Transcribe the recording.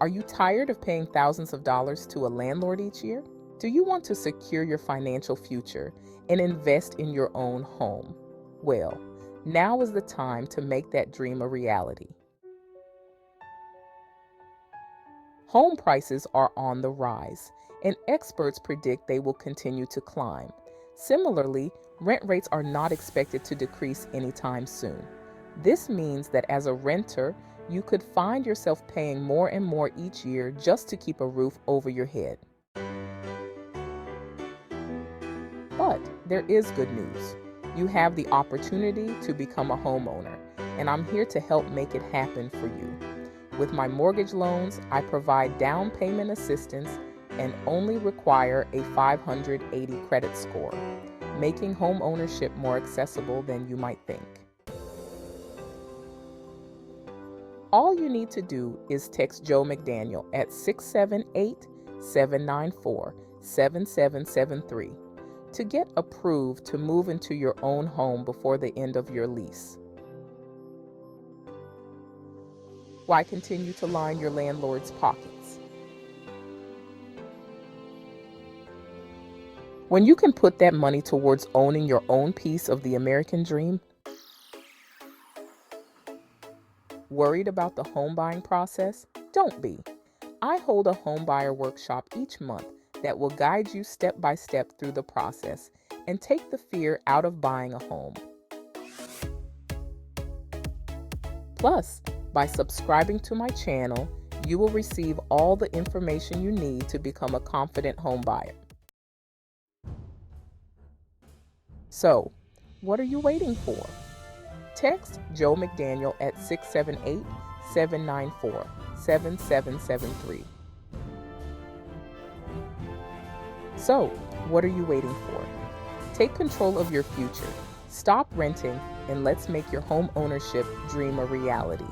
Are you tired of paying thousands of dollars to a landlord each year? Do you want to secure your financial future and invest in your own home? Well, now is the time to make that dream a reality. Home prices are on the rise, and experts predict they will continue to climb. Similarly, rent rates are not expected to decrease anytime soon. This means that as a renter, you could find yourself paying more and more each year just to keep a roof over your head. But there is good news. You have the opportunity to become a homeowner, and I'm here to help make it happen for you. With my mortgage loans, I provide down payment assistance and only require a 580 credit score, making home ownership more accessible than you might think. All you need to do is text Joe McDaniel at 678-794-7773 to get approved to move into your own home before the end of your lease. Why continue to line your landlord's pockets? When you can put that money towards owning your own piece of the American dream. Worried about the home buying process? Don't be. I hold a home buyer workshop each month that will guide you step by step through the process and take the fear out of buying a home. Plus, by subscribing to my channel, you will receive all the information you need to become a confident home buyer. So, what are you waiting for? Text Joe McDaniel at 678-794-7773. So, what are you waiting for? Take control of your future. Stop renting and let's make your home ownership dream a reality.